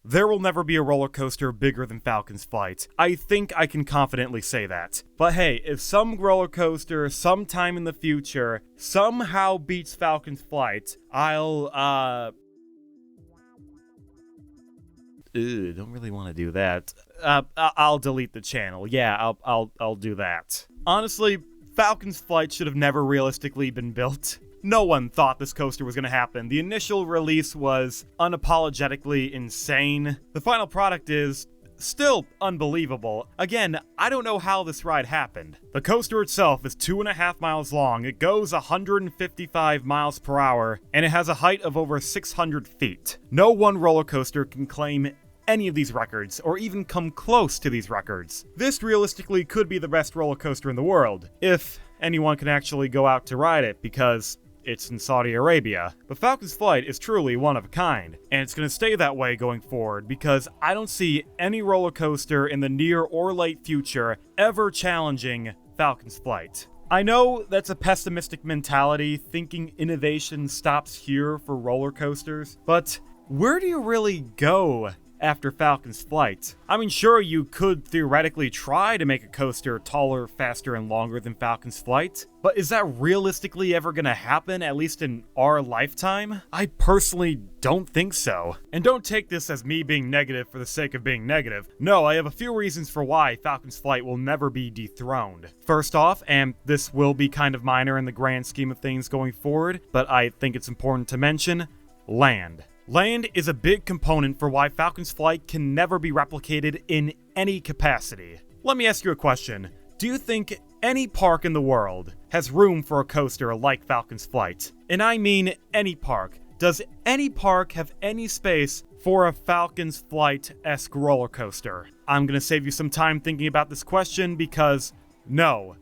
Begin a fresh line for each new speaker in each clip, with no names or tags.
there will never be a roller coaster bigger than Falcon's Flight. I think I can confidently say that. But hey, if some roller coaster sometime in the future somehow beats Falcon's Flight, don't really want to do that. I'll delete the channel. Yeah, I'll do that. Honestly, Falcon's Flight should have never realistically been built. No one thought this coaster was going to happen. The initial release was unapologetically insane. The final product is still unbelievable. Again, I don't know how this ride happened. The coaster itself is 2.5 miles long, it goes 155 miles per hour, and it has a height of over 600 feet. No one roller coaster can claim any of these records, or even come close to these records. This realistically could be the best roller coaster in the world, if anyone can actually go out to ride it, because it's in Saudi Arabia. But Falcon's Flight is truly one of a kind, and it's going to stay that way going forward because I don't see any roller coaster in the near or late future ever challenging Falcon's Flight. I know that's a pessimistic mentality, thinking innovation stops here for roller coasters, but where do you really go after Falcon's Flight? I mean, sure, you could theoretically try to make a coaster taller, faster, and longer than Falcon's Flight, but is that realistically ever gonna happen, at least in our lifetime? I personally don't think so. And don't take this as me being negative for the sake of being negative. No, I have a few reasons for why Falcon's Flight will never be dethroned. First off, and this will be kind of minor in the grand scheme of things going forward, but I think it's important to mention, land. Land is a big component for why Falcon's Flight can never be replicated in any capacity. Let me ask you a question. Do you think any park in the world has room for a coaster like Falcon's Flight? And I mean any park. Does any park have any space for a Falcon's Flight-esque roller coaster? I'm gonna save you some time thinking about this question because no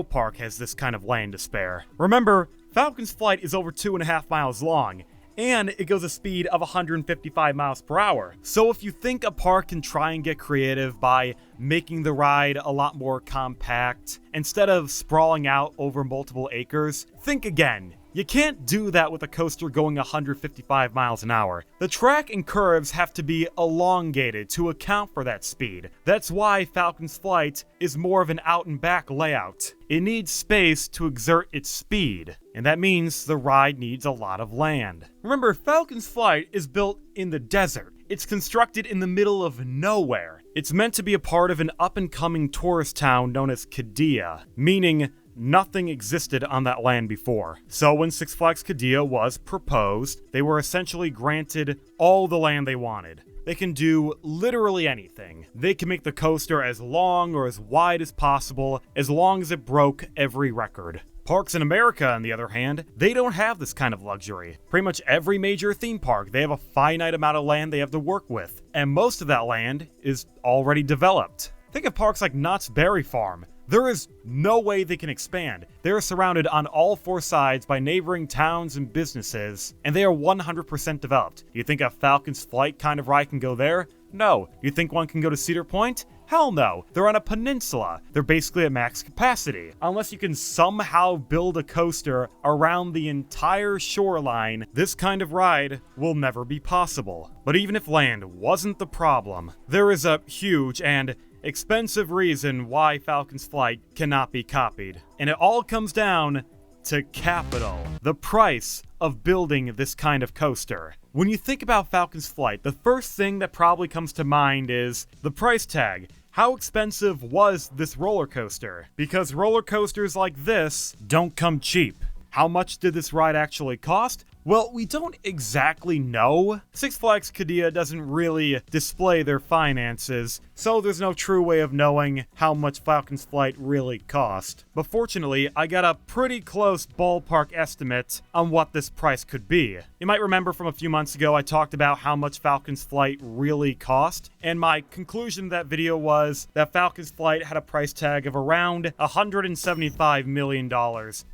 park has this kind of land to spare. Remember, Falcon's Flight is over 2.5 miles long, and it goes a speed of 155 miles per hour. So if you think a park can try and get creative by making the ride a lot more compact, instead of sprawling out over multiple acres, think again. You can't do that with a coaster going 155 miles an hour. The track and curves have to be elongated to account for that speed. That's why Falcon's Flight is more of an out and back layout. It needs space to exert its speed, and that means the ride needs a lot of land. Remember, Falcon's Flight is built in the desert. It's constructed in the middle of nowhere. It's meant to be a part of an up-and-coming tourist town known as Qiddiya, meaning nothing existed on that land before. So when Six Flags Qiddiya was proposed, they were essentially granted all the land they wanted. They can do literally anything. They can make the coaster as long or as wide as possible, as long as it broke every record. Parks in America, on the other hand, they don't have this kind of luxury. Pretty much every major theme park, they have a finite amount of land they have to work with, and most of that land is already developed. Think of parks like Knott's Berry Farm. There is no way they can expand. They are surrounded on all four sides by neighboring towns and businesses, and they are 100% developed. Do you think a Falcon's Flight kind of ride can go there? No. Do you think one can go to Cedar Point? Hell no. They're on a peninsula. They're basically at max capacity. Unless you can somehow build a coaster around the entire shoreline, this kind of ride will never be possible. But even if land wasn't the problem, there is a huge and expensive reason why Falcon's Flight cannot be copied. And it all comes down to capital. The price of building this kind of coaster. When you think about Falcon's Flight, the first thing that probably comes to mind is the price tag. How expensive was this roller coaster? Because roller coasters like this don't come cheap. How much did this ride actually cost? Well, we don't exactly know. Six Flags Qiddiya doesn't really display their finances, so there's no true way of knowing how much Falcon's Flight really cost. But fortunately, I got a pretty close ballpark estimate on what this price could be. You might remember from a few months ago I talked about how much Falcon's Flight really cost, and my conclusion to that video was that Falcon's Flight had a price tag of around $175 million,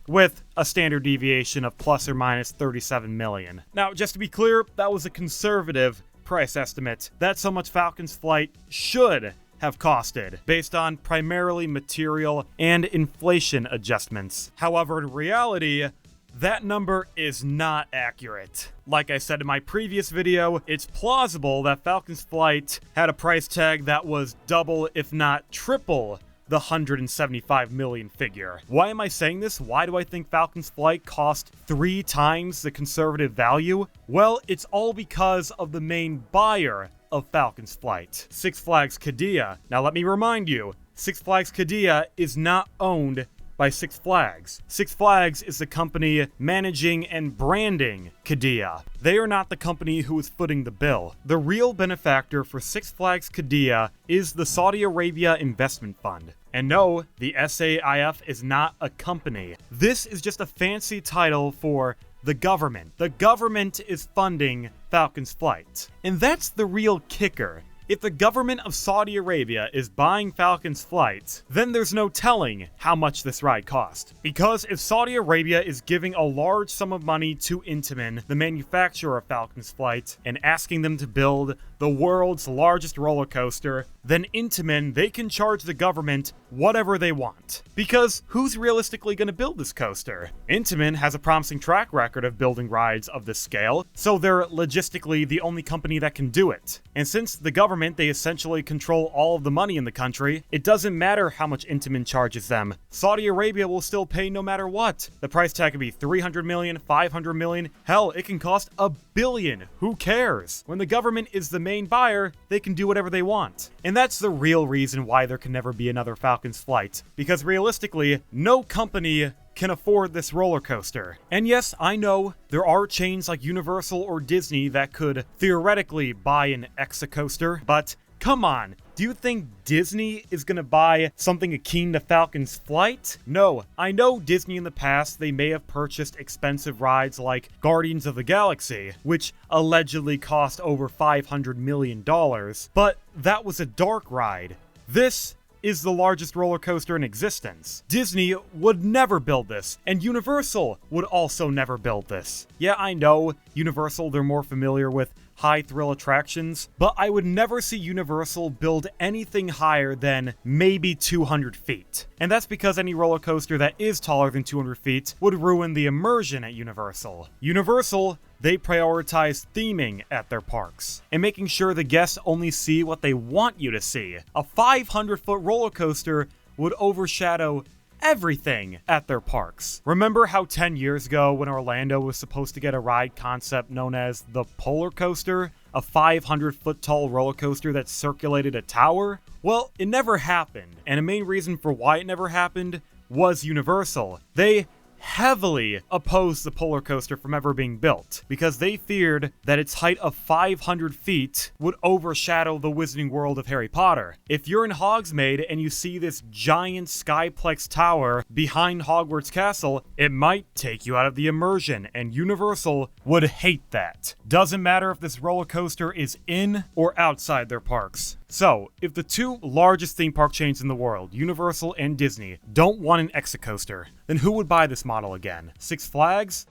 with a standard deviation of plus or minus 37 million. Now, just to be clear, that was a conservative price estimate. That's how much Falcon's Flight should have costed, based on primarily material and inflation adjustments. However, in reality, that number is not accurate. Like I said in my previous video, it's plausible that Falcon's flight had a price tag that was double, if not triple, the 175 million figure. Why am I saying this? Why do I think Falcon's flight cost 3 times the conservative value? Well, it's all because of the main buyer of Falcon's flight, Six Flags Qiddiya. Now let me remind you, Six Flags Qiddiya is not owned by Six Flags. Six Flags is the company managing and branding Qiddiya. They are not the company who is footing the bill. The real benefactor for Six Flags Qiddiya is the Saudi Arabia Investment Fund. And no, the SAIF is not a company. This is just a fancy title for the government. The government is funding Falcon's flight. And that's the real kicker. If the government of Saudi Arabia is buying Falcon's flight, then there's no telling how much this ride cost. Because if Saudi Arabia is giving a large sum of money to Intamin, the manufacturer of Falcon's flight, and asking them to build the world's largest roller coaster, then Intamin, they can charge the government whatever they want. Because who's realistically going to build this coaster? Intamin has a promising track record of building rides of this scale, so they're logistically the only company that can do it. And since the government, they essentially control all of the money in the country, it doesn't matter how much Intamin charges them. Saudi Arabia will still pay no matter what. The price tag could be 300 million, 500 million, hell, it can cost $1 billion. Who cares? When the government is the main buyer, they can do whatever they want. And that's the real reason why there can never be another Falcon's flight. Because realistically, no company can afford this roller coaster. And yes, I know there are chains like Universal or Disney that could theoretically buy an Exocoaster, but come on, do you think Disney is gonna buy something akin to Falcon's flight? No, I know Disney in the past, they may have purchased expensive rides like Guardians of the Galaxy, which allegedly cost over $500 million, but that was a dark ride. This is the largest roller coaster in existence. Disney would never build this, and Universal would also never build this. Yeah, I know, Universal, they're more familiar with high thrill attractions, but I would never see Universal build anything higher than maybe 200 feet. And that's because any roller coaster that is taller than 200 feet would ruin the immersion at Universal. Universal, they prioritize theming at their parks and making sure the guests only see what they want you to see. A 500-foot roller coaster would overshadow everything at their parks. Remember how 10 years ago when Orlando was supposed to get a ride concept known as the Polar Coaster? A 500-foot tall roller coaster that circulated a tower? Well, it never happened, and a main reason for why it never happened was Universal. They heavily opposed the Polar Coaster from ever being built because they feared that its height of 500 feet would overshadow the Wizarding World of Harry Potter. If you're in Hogsmeade and you see this giant Skyplex tower behind Hogwarts Castle, it might take you out of the immersion, and Universal would hate that. Doesn't matter if this roller coaster is in or outside their parks. So, if the two largest theme park chains in the world, Universal and Disney, don't want an Exocoaster, then who would buy this model again? Six Flags?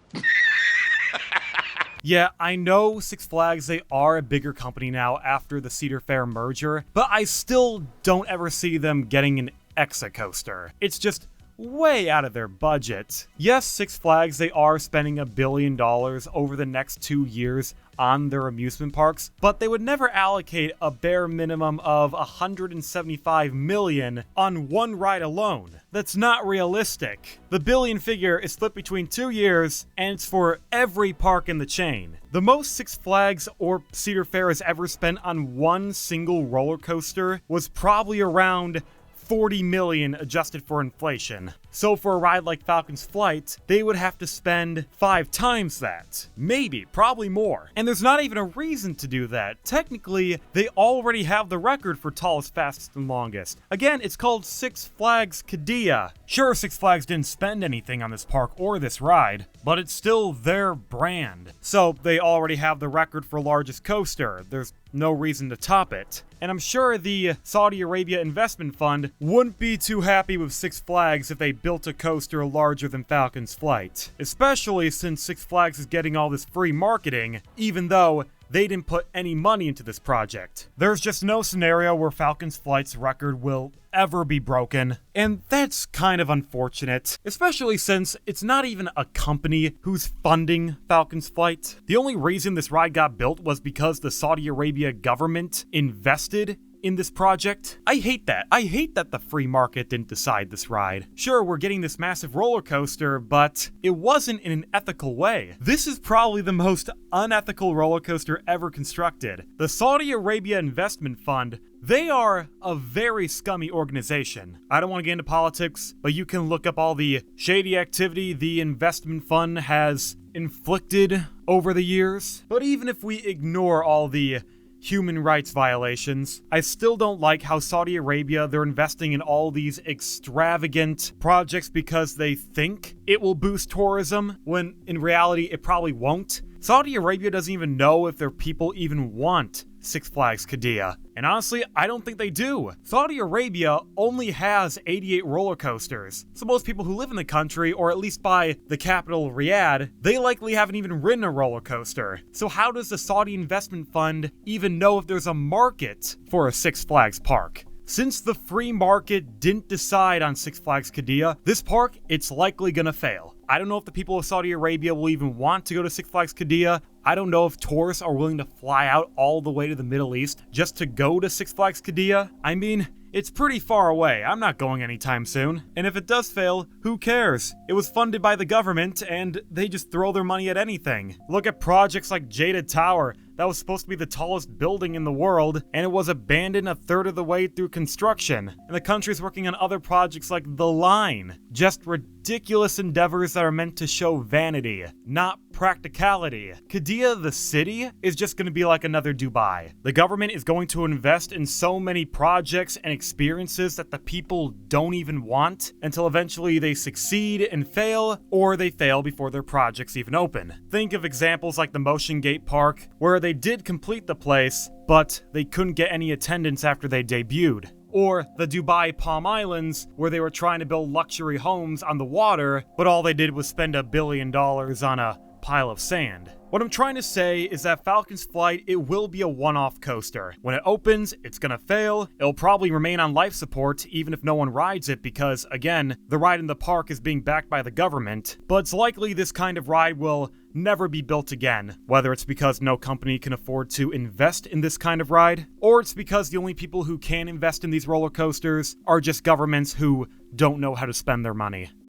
Yeah, I know Six Flags, they are a bigger company now after the Cedar Fair merger, but I still don't ever see them getting an Exocoaster. It's just way out of their budget. Yes, Six Flags, they are spending $1 billion over the next 2 years on their amusement parks, but they would never allocate a bare minimum of $175 million on one ride alone. That's not realistic. The billion figure is split between 2 years, and it's for every park in the chain. The most Six Flags or Cedar Fair has ever spent on one single roller coaster was probably around $40 million adjusted for inflation. So for a ride like Falcon's Flight, they would have to spend 5 times that. Maybe, probably more. And there's not even a reason to do that. Technically, they already have the record for tallest, fastest, and longest. Again, it's called Six Flags Qiddiya. Sure, Six Flags didn't spend anything on this park or this ride, but it's still their brand. So they already have the record for largest coaster. There's no reason to top it. And I'm sure the Saudi Arabia Investment Fund wouldn't be too happy with Six Flags if they built a coaster larger than Falcon's Flight. Especially since Six Flags is getting all this free marketing, even though they didn't put any money into this project. There's just no scenario where Falcon's flight's record will ever be broken, and that's kind of unfortunate, especially since it's not even a company who's funding Falcon's flight. The only reason this ride got built was because the Saudi Arabia government invested in this project. I hate that. I hate that the free market didn't decide this ride. Sure, we're getting this massive roller coaster, but it wasn't in an ethical way. This is probably the most unethical roller coaster ever constructed. The Saudi Arabia Investment Fund, they are a very scummy organization. I don't want to get into politics, but you can look up all the shady activity the investment fund has inflicted over the years. But even if we ignore all the human rights violations, I still don't like how Saudi Arabia, they're investing in all these extravagant projects because they think it will boost tourism, when in reality it probably won't. Saudi Arabia doesn't even know if their people even want Six Flags Qiddiya. And honestly, I don't think they do. Saudi Arabia only has 88 roller coasters. So most people who live in the country, or at least by the capital Riyadh, they likely haven't even ridden a roller coaster. So how does the Saudi Investment Fund even know if there's a market for a Six Flags park? Since the free market didn't decide on Six Flags Qiddiya, this park, it's likely gonna fail. I don't know if the people of Saudi Arabia will even want to go to Six Flags Qiddiya. I don't know if tourists are willing to fly out all the way to the Middle East just to go to Six Flags Qiddiya. I mean, it's pretty far away. I'm not going anytime soon. And if it does fail, who cares? It was funded by the government, and they just throw their money at anything. Look at projects like Jaded Tower. That was supposed to be the tallest building in the world, and it was abandoned a third of the way through construction. And the country's working on other projects like The Line. Just ridiculous endeavors that are meant to show vanity, not practicality. Qiddiya, the city, is just going to be like another Dubai. The government is going to invest in so many projects and experiences that the people don't even want, until eventually they succeed and fail, or they fail before their projects even open. Think of examples like the Motion Gate Park, where they did complete the place, but they couldn't get any attendance after they debuted. Or the Dubai Palm Islands, where they were trying to build luxury homes on the water, but all they did was spend $1 billion on a pile of sand. What I'm trying to say is that Falcon's flight, it will be a one-off coaster. When it opens, it's gonna fail. It'll probably remain on life support even if no one rides it because, again, the ride in the park is being backed by the government. But it's likely this kind of ride will never be built again, whether it's because no company can afford to invest in this kind of ride, or it's because the only people who can invest in these roller coasters are just governments who don't know how to spend their money.